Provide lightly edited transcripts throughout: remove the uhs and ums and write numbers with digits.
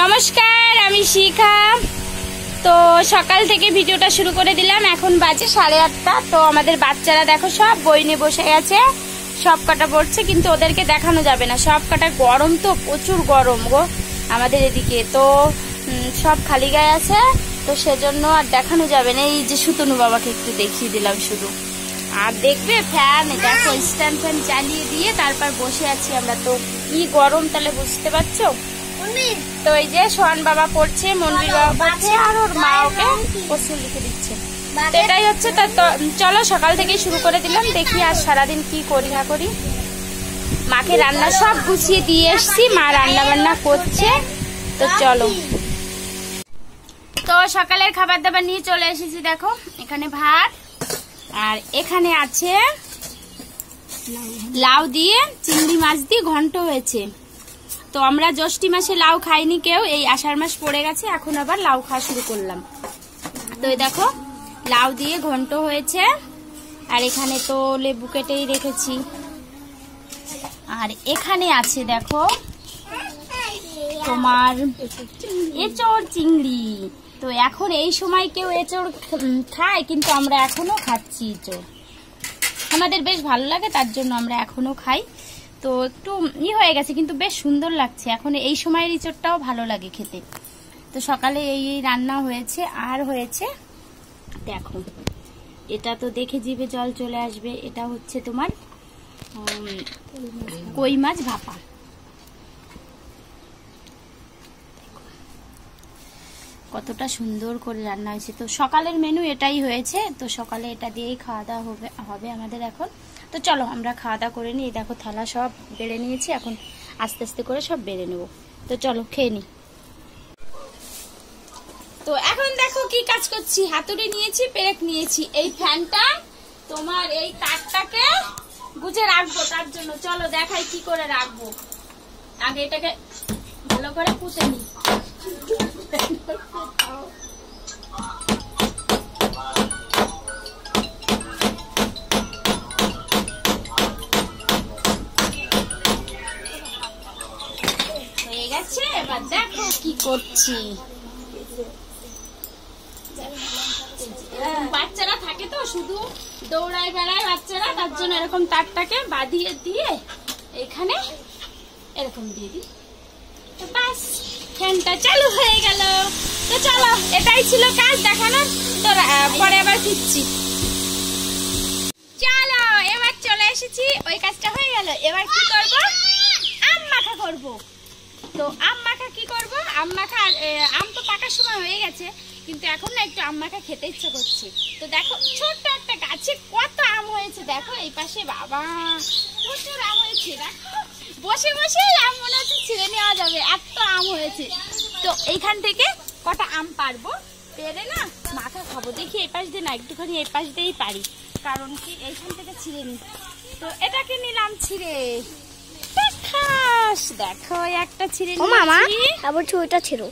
নমস্কার, আমি শিখা। তো সকাল থেকে ভিডিওটা শুরু করে দিলাম। এখন বাজে 8:30। তো আমাদের বাচ্চারা দেখো সব বই নিয়ে বসে গেছে, সব কটা পড়ছে, কিন্তু ওদেরকে দেখানো যাবে না। সব কটা গরম, তো প্রচুর গরম গো আমাদের এদিকে। তো সব খালি গায়ে আছে, তো সেজন্য আর দেখানো যাবে না। এই যে সুতনু বাবাকে একটু দেখিয়ে দিলাম শুধু। আর দেখবে ফ্যান, দেখো স্ট্যান্ড ফ্যান চালিয়ে দিয়ে তারপর বসে আছি আমরা। তো কি গরম তাহলে বুঝতে পারছো। তো এই যে সোহান বাবা পড়ছে, মন্দির বাবা পড়ছে, আর ওর মা ওকে প্রশ্ন লিখে দিচ্ছে। তো এটাই হচ্ছে। তো চলো সকাল থেকেই শুরু করে দিলাম, দেখি আর সারাদিন কি করি না করি। মাকে রান্না সব গুছিয়ে দিয়ে এসছি, মা রান্না বান্না করছে। তো চলো, তো সকালের খাবার দাবার নিয়ে চলে এসেছি। দেখো এখানে ভাত, আর এখানে আছে লাউ দিয়ে চিংড়ি মাছ দিয়ে ঘন্ট হয়েছে। তো আমরা জ্যৈষ্ঠী মাসে লাউ খাইনি কেউ, এই আষাঢ় মাস পড়ে গেছে, এখন আবার লাউ খাওয়া শুরু করলাম। তো এই দেখো লাউ দিয়ে ঘন্ট হয়েছে, আর এখানে তো লেবু কেটেই রেখেছি। আর এখানে আছে দেখো তোমার এঁচড় চিংড়ি। তো এখন এই সময় কেউ এঁচড় খায়, কিন্তু আমরা এখনো খাচ্ছি এঁচড়। আমাদের বেশ ভালো লাগে, তার জন্য আমরা এখনো খাই। তো একটু হয়ে গেছে, কিন্তু বেশ সুন্দর লাগছে। এখন এই সময়ের এঁচড়টাও ভালো লাগে খেতে। তো সকালে এই রান্না হয়েছে। আর হয়েছে দেখো, এটা তো দেখে জিভে জল চলে আসবে। এটা হচ্ছে তোমার কই মাছ ভাপা। কতটা সুন্দর করে রান্না হয়েছে। তো সকালের মেনু এটাই হয়েছে। তো সকালে এটা দিয়েই খাওয়া দাওয়া হবে আমাদের এখন। তো চলো আমরা খাওয়া দাওয়া করে নিই। দেখো থালা সব বেড়ে নিয়েছি, এখন আস্তে আস্তে করে সব বেড়ে নেব। তো চলো খেয়ে নিই। তো এখন দেখো কি কাজ করছি। হাতুড়ি নিয়েছি, পেরেক নিয়েছি। এই ফ্যানটা তোমার এই তারটাকে গুজে রাখবো, তার জন্য চলো দেখাই কি করে রাখবো। আগে এটাকে ভালো করে পুঁতে নিই। হয়ে গেছে, এবার দেখো কি করছি। বাচ্চারা থাকে তো শুধু দৌড়ায় বেড়ায় বাচ্চারা, তার জন্য এরকম তারটাকে বাঁধিয়ে দিয়ে এখানে এরকম দিয়ে দিই। তো বাস, ফ্যানটা চালু হয়ে গেল। তো চলো, এটাই ছিল কাজ দেখানোর। তো পরে আবার ফিরছি। চলো এবার চলে এসেছি, ওই কাজটা হয়ে গেল। এবার কি করব? আম মাখা করব। তো আম মাখা কি করব? আম মাখা, আম তো পাকার সময় হয়ে গেছে, কিন্তু এখন না একটু আম মাখা খেতে ইচ্ছে করছে। তো দেখো ছোট্ট একটা গাছে কত আম হয়েছে। দেখো এই পাশে বাবা প্রচুর আম হয়েছে। দেখো বসে বসে আম মনে হচ্ছে ছিঁড়ে নেওয়া যাবে, এত আম হয়েছে। তো এইখান থেকে কটা আম পারবো, পেরে না মাখা খাবো। দেখি এই পাশ দিয়ে না, একটুখানি এই পাশ দিয়েই পারি, কারণ কি এইখান থেকে ছিঁড়ে নি। তো এটাকে নিলাম ছিঁড়ে। দেখো একটা ছিঁড়ে নিয়েছি, ওইটা ছিঁড়ো।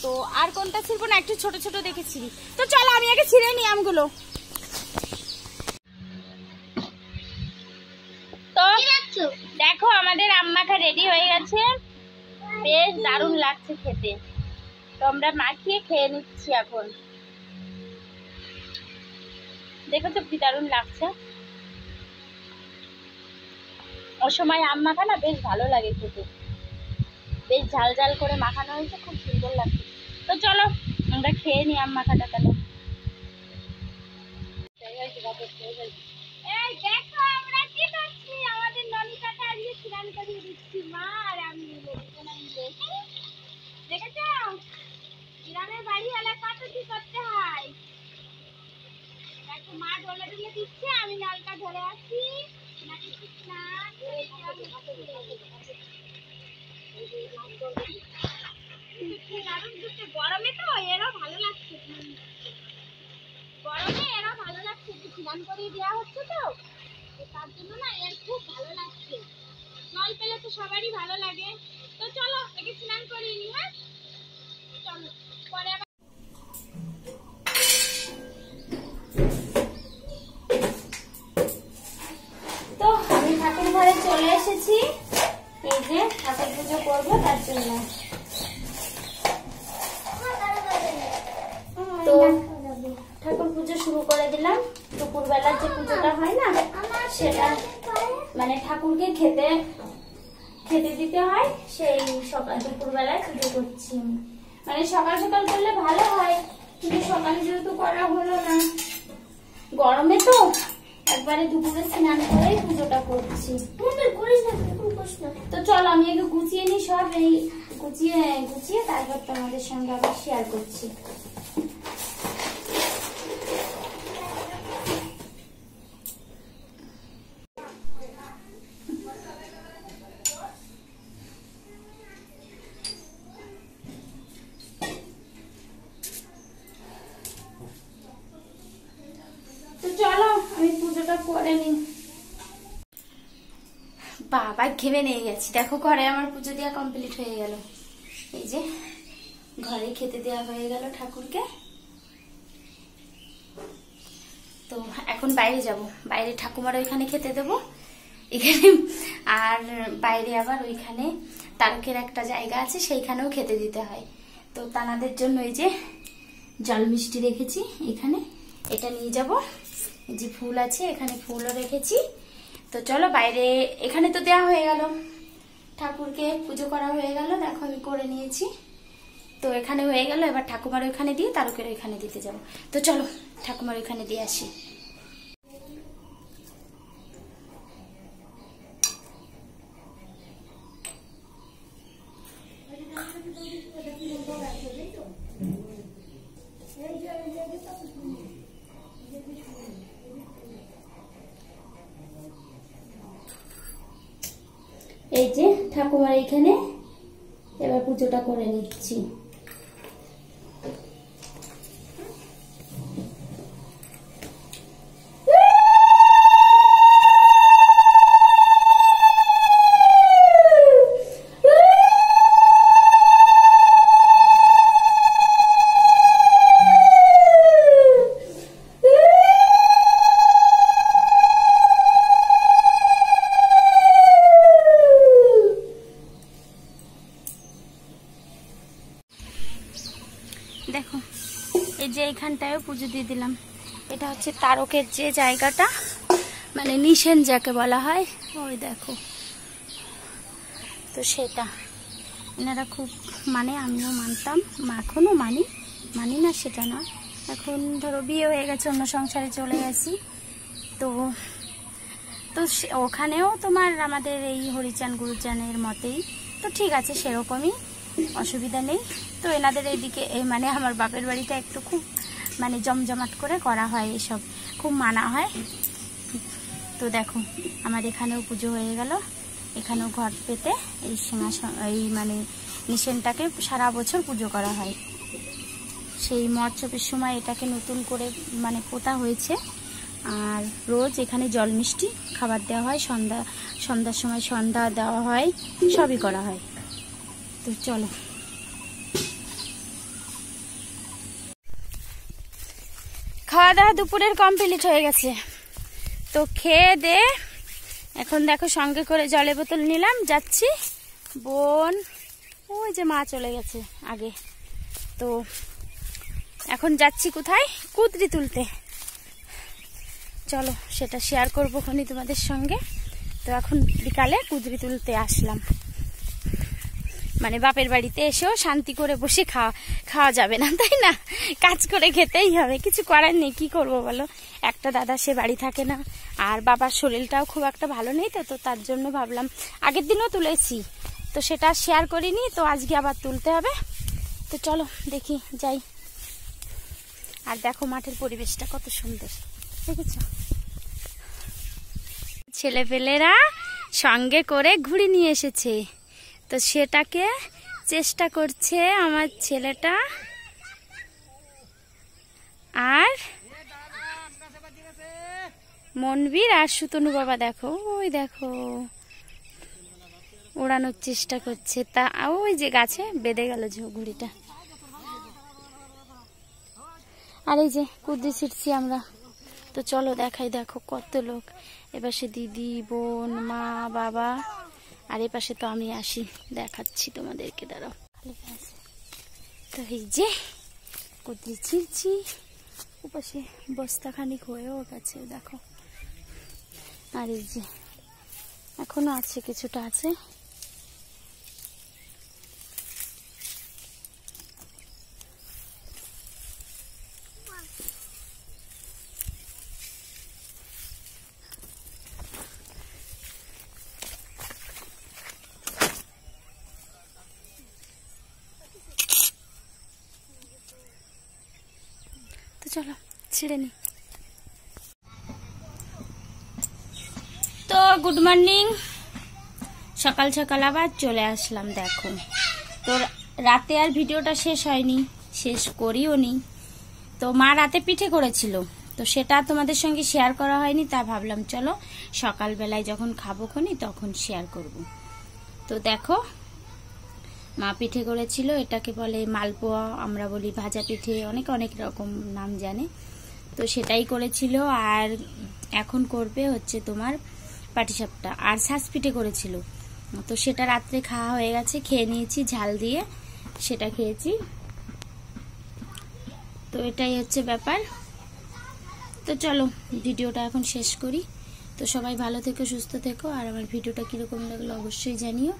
তো আর কোনটা ছিঁড়বো না, একটু ছোট ছোট দেখে ছিঁড়ি। তো চলো আমি আগে ছিঁড়ে নিই আমগুলো। তো দেখো আমাদের আম মাখা রেডি হয়ে গেছে, বেশ দারুণ লাগছে খেতে। তো আমরা মাখিয়ে খেয়ে নিচ্ছি এখন। দেখো তো কি দারুণ লাগছে। ওই সময় আম মাখা না বেশ ভালো লাগে খেতে, বেশ ঝাল ঝাল করে মাখানো হয়েছে, খুব সুন্দর লাগছে। তো চলো আমরা খেয়ে নিই আম মাখাটা। তাহলে এই দেখো আমরা কি করছি, আমাদের ননিটাকে আজকে স্নান করিয়ে দিচ্ছি মা আর আমি মিলে। দেখেছো গ্রামের বাড়ি হলে কত কি করতে হয়। দেখো মা ঢোলে ঢুলে দিচ্ছে, আমি নলটা ধরে আছি। গরমে তো এরা ভালো লাগছে, গরমে এরা ভালো লাগছে, স্নান করিয়ে দেওয়া হচ্ছে। তো তার জন্য না এর খুব ভালো লাগছে। জল পেলে তো সবারই ভালো লাগে। তো চলো একে স্নান করিয়ে নি। হ্যাঁ চলো, পরে আবার। তো আমি ঠাকুর ঘরে চলে এসেছি। এই যে ঠাকুর পুজো করবো, তার জন্য পুজো শুরু করে দিলাম। দুপুরবেলার যে পুজোটা হয় না, সেটা মানে ঠাকুরকে খেতে দিতে হয়, সেই সকাল দুপুরবেলায় পুজো করছি। মানে সকাল সকাল করলে ভালো হয়, কিন্তু সকালে যেহেতু করা হলো না, গরমে তো একবারে দুপুরে স্নান করে পুজোটা করছি। তো চলো আমি আগে গুছিয়ে নি সব, এই গুছিয়ে তারপর তোমাদের সঙ্গে আবার শেয়ার করছি। তো চলো আমি পুজোটা করে নি। বাবা ঘেমে নিয়ে গেছি। দেখো ঘরে আমার পুজো দেওয়া কমপ্লিট হয়ে গেল। এই যে ঘরে খেতে দেওয়া হয়ে গেল ঠাকুরকে। তো এখন বাইরে যাব, বাইরে ঠাকুমার ওইখানে খেতে দেবো এখানে, আর বাইরে আবার ওইখানে তারকের একটা জায়গা আছে, সেইখানেও খেতে দিতে হয়। তো তানাদের জন্য এই যে জল মিষ্টি রেখেছি এখানে, এটা নিয়ে যাব। এই যে ফুল আছে, এখানে ফুলও রেখেছি। তো চলো বাইরে, এখানে তো দেওয়া হয়ে গেল, ঠাকুরকে পুজো করা হয়ে গেল। দেখো আমি করে নিয়েছি। তো এখানে হয়ে গেল, এবার ঠাকুমার ওইখানে দিয়ে তারকের ওইখানে দিতে যাব। তো চলো ঠাকুমার ওইখানে দিয়ে আসি। এই যে ঠাকুমার এইখানে এবার পুজোটা করে নিচ্ছি। দেখো এই যে এইখানটায় পুজো দিয়ে দিলাম। এটা হচ্ছে তারকের যে জায়গাটা, মানে নিশেন যাকে বলা হয়, ওই দেখো। তো সেটা এনারা খুব মানে, আমিও মানতাম, এখনো মানি না সেটা না। এখন ধরো বিয়ে হয়ে গেছে, অন্য সংসারে চলে গেছি। তো ওখানেও তোমার আমাদের এই হরিচান গুরুচানের মতেই তো ঠিক আছে, সেরকমই অসুবিধা নেই। তো এনাদের এইদিকে মানে আমার বাপের বাড়িটা একটু খুব মানে জমজমাট করে করা হয়, এসব খুব মানা হয়। তো দেখো আমার এখানেও পুজো হয়ে গেল। এখানেও ঘট পেতে এই সিংহাসন, এই মানে নিশেনটাকে সারা বছর পুজো করা হয়। সেই মহোৎসবের সময় এটাকে নতুন করে মানে পোতা হয়েছে। আর রোজ এখানে জল মিষ্টি খাবার দেওয়া হয়, সন্ধ্যার সময় সন্ধ্যা দেওয়া হয়, সবই করা হয়। তো চলো খাওয়া দাওয়া দুপুরের কমপ্লিট হয়ে গেছে। তো খেয়ে দে এখন দেখো সঙ্গে করে জলের বোতল নিলাম, যাচ্ছি। বোন ওই যে মা চলে গেছে আগে। তো এখন যাচ্ছি কোথায়, কুদরি তুলতে। চলো সেটা শেয়ার করবো খনি তোমাদের সঙ্গে। তো এখন বিকালে কুদরি তুলতে আসলাম। মানে বাপের বাড়িতে এসেও শান্তি করে বসে খাওয়া যাবে না, তাই না? কাজ করে খেতেই হবে, কিছু করার নেই। কি করবো বলো, একটা দাদা সে বাড়ি থাকে না, আর বাবার শরীরটাও খুব একটা ভালো নেই। তো তার জন্য ভাবলাম, আগের দিনও তুলেছি তো সেটা শেয়ার করিনি, তো আজকে আবার তুলতে হবে। তো চলো দেখি যাই। আর দেখো মাঠের পরিবেশটা কত সুন্দর, দেখেছ? ছেলেপেলেরা সঙ্গে করে ঘুড়ি নিয়ে এসেছে, তো সেটাকে চেষ্টা করছে আমার ছেলেটা। আর মনবীর আর সুতনু বাবা দেখো, ওই দেখো ওড়ানোর চেষ্টা করছে। তা ওই যে গাছে বেঁধে গেল যে ঘুড়িটা। আর এই যে কুদ্রি ছিটছি আমরা। তো চলো দেখাই, দেখো কত লোক। এপাশে দিদি, বোন, মা, বাবা, আর এপাশে তো আমি আসি, দেখাচ্ছি তোমাদেরকে, দাঁড়াও। তো এই যে কুদ্রি ছিটছি, উপাসে বস্তা খানিক হয়েও গেছে দেখো। আর এই যে এখনো আছে, কিছুটা আছে। তো চলো ছিঁড়ে নি। তো গুড মর্নিং, সকাল সকাল আবার চলে আসলাম। দেখো তো রাতে আর ভিডিওটা শেষ হয়নি, শেষ করিও নি। তো মা রাতে পিঠে করেছিল, তো সেটা তোমাদের সঙ্গে শেয়ার করা হয়নি। তা ভাবলাম চলো সকালবেলায় যখন খাবো খনি তখন শেয়ার করব। তো দেখো মা পিঠে করেছিল, এটাকে বলে মালপোয়া, আমরা বলি ভাজা পিঠে, অনেক অনেক রকম নাম জানে। তো সেটাই করেছিল। আর এখন করবে হচ্ছে তোমার পাটিসাপটা, আর ছাঁচ পিঠে করেছিল। তো সেটা রাত্রে খাওয়া হয়ে গেছে, খেয়ে নিয়েছি ঝাল দিয়ে, সেটা খেয়েছি। তো এটাই হচ্ছে ব্যাপার। তো চলো ভিডিওটা এখন শেষ করি। তো সবাই ভালো থেকো, সুস্থ থেকো। আর আমার ভিডিওটা কীরকম লাগলো অবশ্যই জানিও।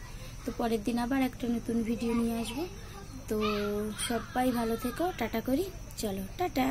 তো পরের দিন আবার একটা নতুন ভিডিও নিয়ে আসবো। তো সবাই ভালো থেকো, টাটা করি, চলো টাটা।